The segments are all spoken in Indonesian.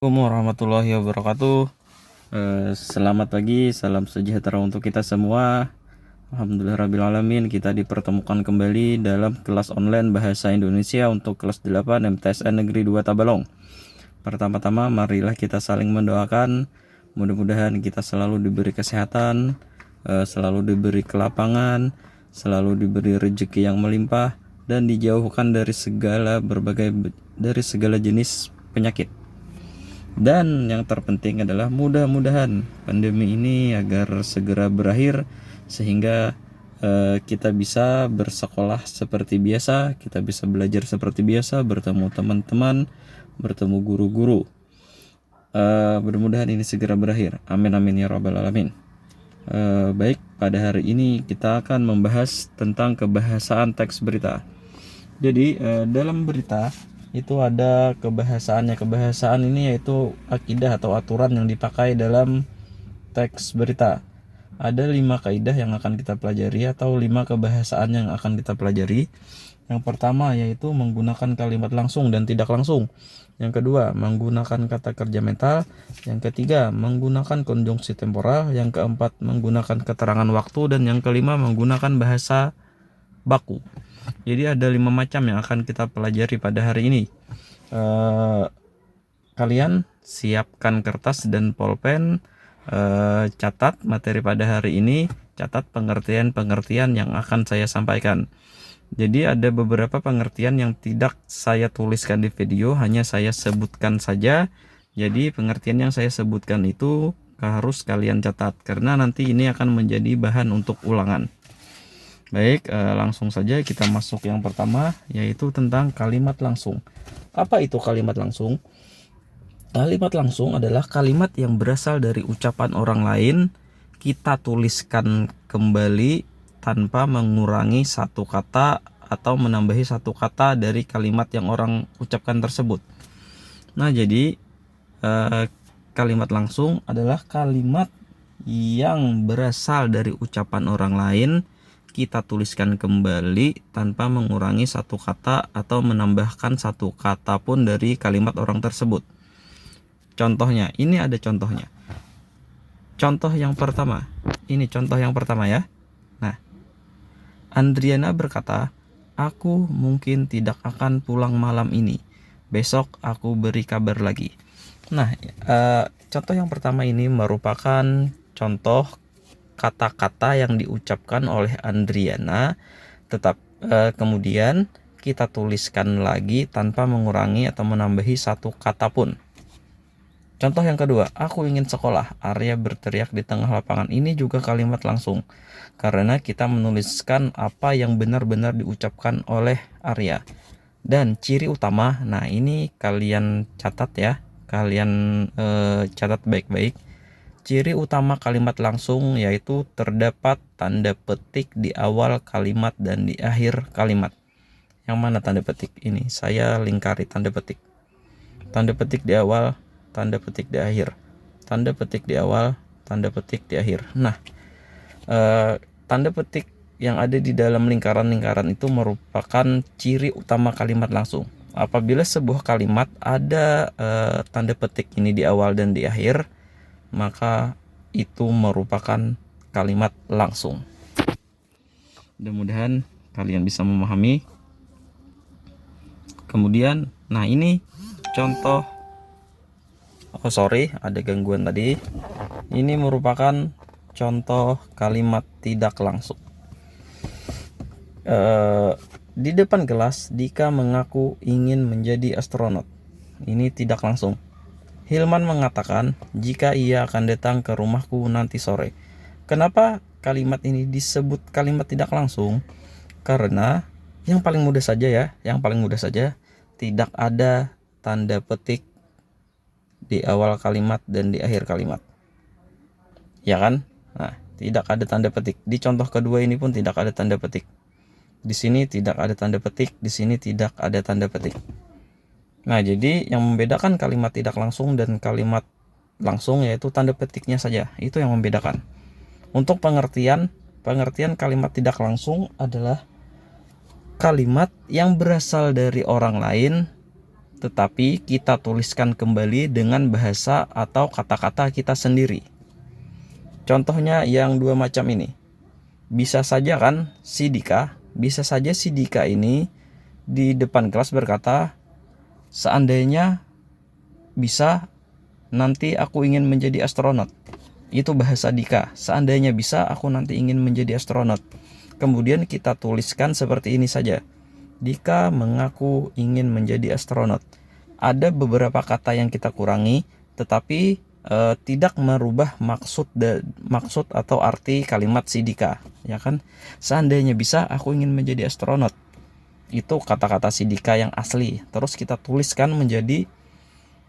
Assalamualaikum warahmatullahi wabarakatuh. Selamat pagi, salam sejahtera untuk kita semua. Alhamdulillahirrabbilalamin, kita dipertemukan kembali dalam kelas online Bahasa Indonesia untuk kelas 8 MTSN Negeri 2 Tabalong. Pertama-tama marilah kita saling mendoakan, mudah-mudahan kita selalu diberi kesehatan, selalu diberi kelapangan, selalu diberi rezeki yang melimpah, dan dijauhkan dari segala jenis penyakit. Dan yang terpenting adalah mudah-mudahan pandemi ini agar segera berakhir sehingga kita bisa bersekolah seperti biasa, kita bisa belajar seperti biasa, bertemu teman-teman, bertemu guru-guru. Mudah-mudahan ini segera berakhir. Amin amin ya rabbal alamin. Baik, pada hari ini kita akan membahas tentang kebahasaan teks berita. Jadi dalam berita itu ada kebahasaannya. Kebahasaan ini yaitu akidah atau aturan yang dipakai dalam teks berita. Ada 5 kaidah yang akan kita pelajari atau 5 kebahasaan yang akan kita pelajari. Yang pertama yaitu menggunakan kalimat langsung dan tidak langsung. Yang kedua, menggunakan kata kerja mental. Yang ketiga, menggunakan konjungsi temporal. Yang keempat, menggunakan keterangan waktu. Dan yang kelima, menggunakan bahasa baku. Jadi ada 5 macam yang akan kita pelajari pada hari ini. Kalian siapkan kertas dan pulpen, catat materi pada hari ini, catat pengertian-pengertian yang akan saya sampaikan. Jadi ada beberapa pengertian yang tidak saya tuliskan di video, hanya saya sebutkan saja. Jadi pengertian yang saya sebutkan itu harus kalian catat karena nanti ini akan menjadi bahan untuk ulangan. Baik, langsung saja kita masuk yang pertama, yaitu tentang kalimat langsung. Apa itu kalimat langsung? Kalimat langsung adalah kalimat yang berasal dari ucapan orang lain, kita tuliskan kembali tanpa mengurangi satu kata atau menambahi satu kata dari kalimat yang orang ucapkan tersebut. Nah, jadi kalimat langsung adalah kalimat yang berasal dari ucapan orang lain, kita tuliskan kembali tanpa mengurangi satu kata atau menambahkan satu kata pun dari kalimat orang tersebut. Contohnya, ini ada contohnya. Contoh yang pertama, ini contoh yang pertama ya. Nah, Andriana berkata, aku mungkin tidak akan pulang malam ini. Besok aku beri kabar lagi. Nah, contoh yang pertama ini merupakan contoh kata-kata yang diucapkan oleh Andriana, kemudian kita tuliskan lagi tanpa mengurangi atau menambahi satu kata pun. Contoh yang kedua, aku ingin sekolah. Arya berteriak di tengah lapangan. Ini juga kalimat langsung karena kita menuliskan apa yang benar-benar diucapkan oleh Arya. Dan ciri utama, nah ini kalian catat ya, kalian catat baik-baik. Ciri utama kalimat langsung yaitu terdapat tanda petik di awal kalimat dan di akhir kalimat. Yang mana tanda petik ini? Saya lingkari tanda petik. Tanda petik di awal, tanda petik di akhir. Tanda petik di awal, tanda petik di akhir. Nah, tanda petik yang ada di dalam lingkaran-lingkaran itu merupakan ciri utama kalimat langsung. Apabila sebuah kalimat ada tanda petik ini di awal dan di akhir, maka itu merupakan kalimat langsung. Mudah-mudahan kalian bisa memahami. Kemudian, nah ini contoh. Ada gangguan tadi. Ini merupakan contoh kalimat tidak langsung. Di depan kelas, Dika mengaku ingin menjadi astronot. Ini tidak langsung. Hilman mengatakan jika ia akan datang ke rumahku nanti sore. Kenapa kalimat ini disebut kalimat tidak langsung? Karena yang paling mudah saja tidak ada tanda petik di awal kalimat dan di akhir kalimat. Ya kan? Nah, tidak ada tanda petik. Di contoh kedua ini pun tidak ada tanda petik. Di sini tidak ada tanda petik, di sini tidak ada tanda petik. Nah, jadi yang membedakan kalimat tidak langsung dan kalimat langsung yaitu tanda petiknya saja. Itu yang membedakan. Untuk pengertian kalimat tidak langsung adalah kalimat yang berasal dari orang lain tetapi kita tuliskan kembali dengan bahasa atau kata-kata kita sendiri. Contohnya yang dua macam ini. Bisa saja kan si Dika, bisa saja si Dika ini di depan kelas berkata, seandainya bisa, nanti aku ingin menjadi astronot. Itu bahasa Dika. Seandainya bisa, aku nanti ingin menjadi astronot. Kemudian kita tuliskan seperti ini saja. Dika mengaku ingin menjadi astronot. Ada beberapa kata yang kita kurangi, tetapi tidak merubah maksud atau arti kalimat si Dika, ya kan? Seandainya bisa, aku ingin menjadi astronot. Itu kata-kata si Dika yang asli. Terus kita tuliskan menjadi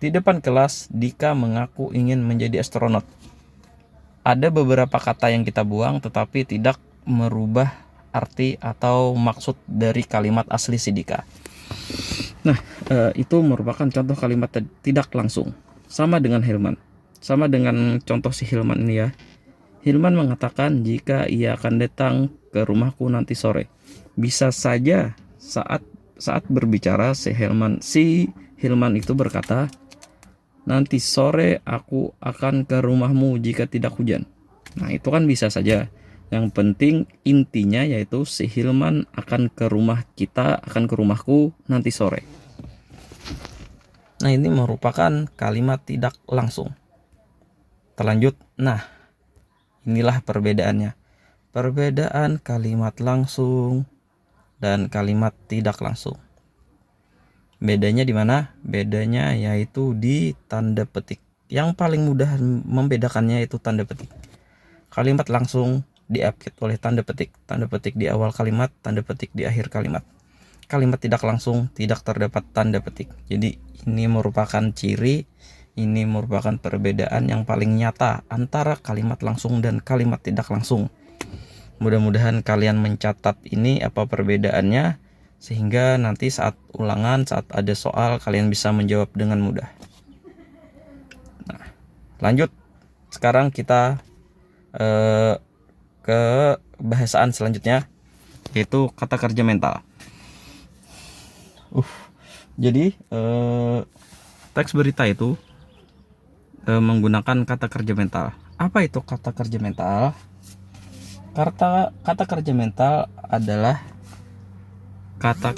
di depan kelas, Dika mengaku ingin menjadi astronot. Ada beberapa kata yang kita buang, tetapi tidak merubah arti atau maksud dari kalimat asli si Dika. Nah, itu merupakan contoh kalimat tidak langsung. Sama dengan Hilman. Sama dengan contoh si Hilman ini ya. Hilman mengatakan jika ia akan datang ke rumahku nanti sore. Bisa saja saat berbicara si Hilman itu berkata, nanti sore aku akan ke rumahmu jika tidak hujan. Nah, itu kan bisa saja. Yang penting intinya yaitu si Hilman akan ke rumah kita, akan ke rumahku nanti sore. Nah, ini merupakan kalimat tidak langsung. Terlanjut. Nah, inilah perbedaannya. Perbedaan kalimat langsung dan kalimat tidak langsung. Bedanya di mana? Bedanya yaitu di tanda petik. Yang paling mudah membedakannya itu tanda petik. Kalimat langsung diapit oleh tanda petik. Tanda petik di awal kalimat, tanda petik di akhir kalimat. Kalimat tidak langsung tidak terdapat tanda petik. Jadi ini merupakan ciri, ini merupakan perbedaan yang paling nyata antara kalimat langsung dan kalimat tidak langsung. Mudah-mudahan kalian mencatat ini apa perbedaannya, sehingga nanti saat ulangan, saat ada soal, kalian bisa menjawab dengan mudah. Nah, lanjut. Sekarang kita ke bahasaan selanjutnya, yaitu kata kerja mental. Jadi teks berita itu menggunakan kata kerja mental. Apa itu kata kerja mental? Kata kerja mental adalah kata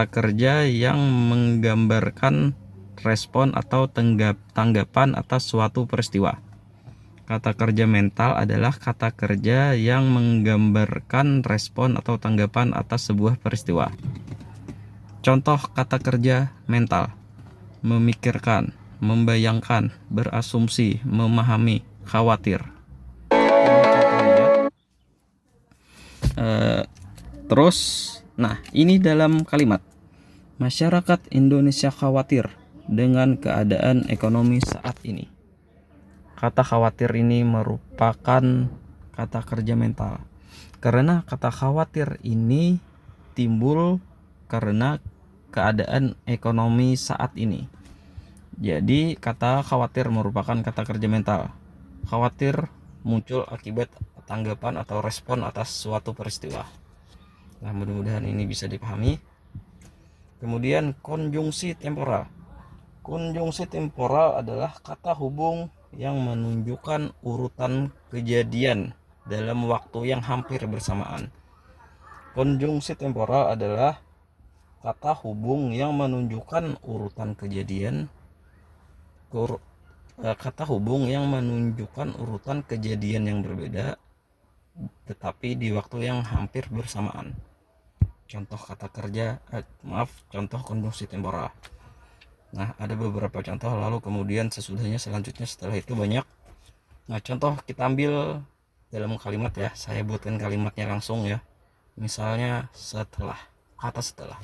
kerja yang menggambarkan respon atau tanggapan atas suatu peristiwa. Kata kerja mental adalah kata kerja yang menggambarkan respon atau tanggapan atas sebuah peristiwa. Contoh kata kerja mental: memikirkan, membayangkan, berasumsi, memahami, khawatir. Terus, nah ini dalam kalimat, masyarakat Indonesia khawatir dengan keadaan ekonomi saat ini. Kata khawatir ini merupakan kata kerja mental, karena kata khawatir ini timbul karena keadaan ekonomi saat ini. Jadi kata khawatir merupakan kata kerja mental. Khawatir muncul akibat tanggapan atau respon atas suatu peristiwa. Nah, mudah-mudahan ini bisa dipahami. Kemudian konjungsi temporal. Konjungsi temporal adalah kata hubung yang menunjukkan urutan kejadian dalam waktu yang hampir bersamaan. Konjungsi temporal adalah kata hubung yang menunjukkan urutan kejadian yang berbeda tetapi di waktu yang hampir bersamaan. Contoh contoh konjungsi temporal. Nah, ada beberapa contoh, lalu kemudian selanjutnya setelah itu banyak. Nah, contoh kita ambil dalam kalimat ya. Saya buatkan kalimatnya langsung ya. Misalnya setelah. Kata setelah.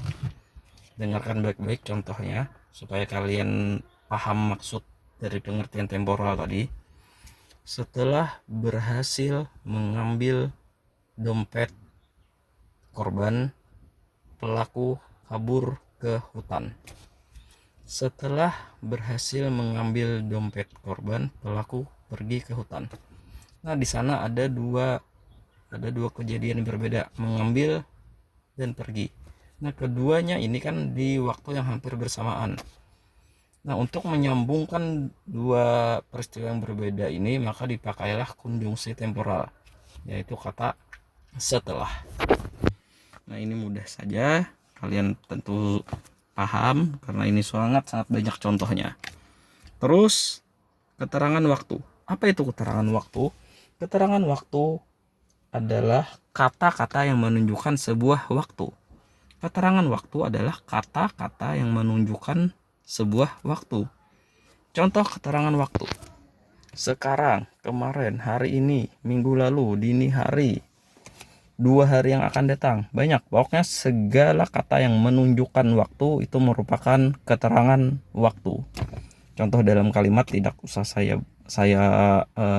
Dengarkan baik-baik contohnya supaya kalian paham maksud dari pengertian temporal tadi. Setelah berhasil mengambil dompet korban, pelaku kabur ke hutan. Setelah berhasil mengambil dompet korban, pelaku pergi ke hutan. Nah, di sana ada dua kejadian yang berbeda, mengambil dan pergi. Nah, keduanya ini kan di waktu yang hampir bersamaan. Nah, untuk menyambungkan dua peristiwa yang berbeda ini, maka dipakailah konjungsi temporal, yaitu kata setelah. Nah, ini mudah saja, kalian tentu paham karena ini sangat banyak contohnya. Terus, keterangan waktu. Apa itu keterangan waktu? Keterangan waktu adalah kata-kata yang menunjukkan sebuah waktu. Keterangan waktu adalah kata-kata yang menunjukkan sebuah waktu. Contoh keterangan waktu: sekarang, kemarin, hari ini, minggu lalu, dini hari, 2 hari yang akan datang. Banyak, pokoknya segala kata yang menunjukkan waktu itu merupakan keterangan waktu. Contoh dalam kalimat tidak usah saya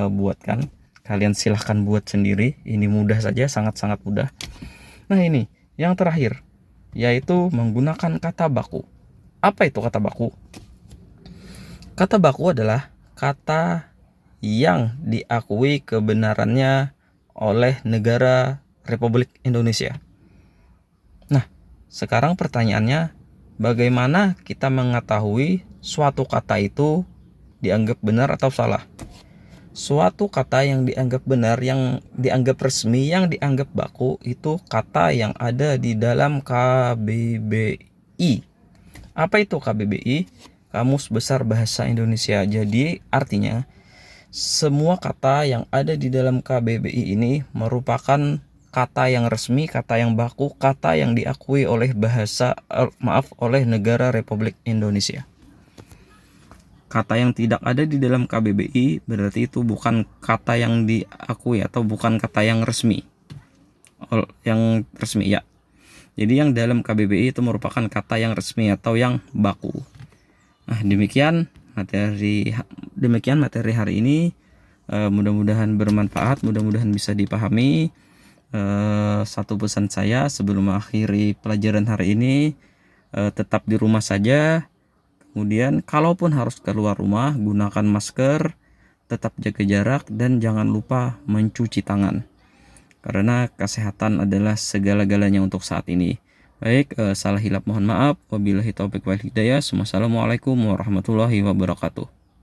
buatkan, kalian silahkan buat sendiri. Ini mudah saja, sangat mudah. Nah, ini yang terakhir, yaitu menggunakan kata baku. Apa itu kata baku? Kata baku adalah kata yang diakui kebenarannya oleh negara Republik Indonesia. Nah, sekarang pertanyaannya, bagaimana kita mengetahui suatu kata itu dianggap benar atau salah? Suatu kata yang dianggap benar, yang dianggap resmi, yang dianggap baku, itu kata yang ada di dalam KBBI. Apa itu KBBI? Kamus Besar Bahasa Indonesia. Jadi artinya semua kata yang ada di dalam KBBI ini merupakan kata yang resmi, kata yang baku, kata yang diakui oleh oleh negara Republik Indonesia. Kata yang tidak ada di dalam KBBI berarti itu bukan kata yang diakui atau bukan kata yang resmi. Yang resmi ya. Jadi yang dalam KBBI itu merupakan kata yang resmi atau yang baku. Nah, demikian materi hari ini. Mudah-mudahan bermanfaat, mudah-mudahan bisa dipahami. Satu pesan saya sebelum mengakhiri pelajaran hari ini, tetap di rumah saja. Kemudian kalaupun harus keluar rumah, gunakan masker, tetap jaga jarak, dan jangan lupa mencuci tangan. Karena kesehatan adalah segala-galanya untuk saat ini. Baik, salah hilap mohon maaf. Wabillahi taufiq wal hidayah. Wassalamualaikum warahmatullahi wabarakatuh.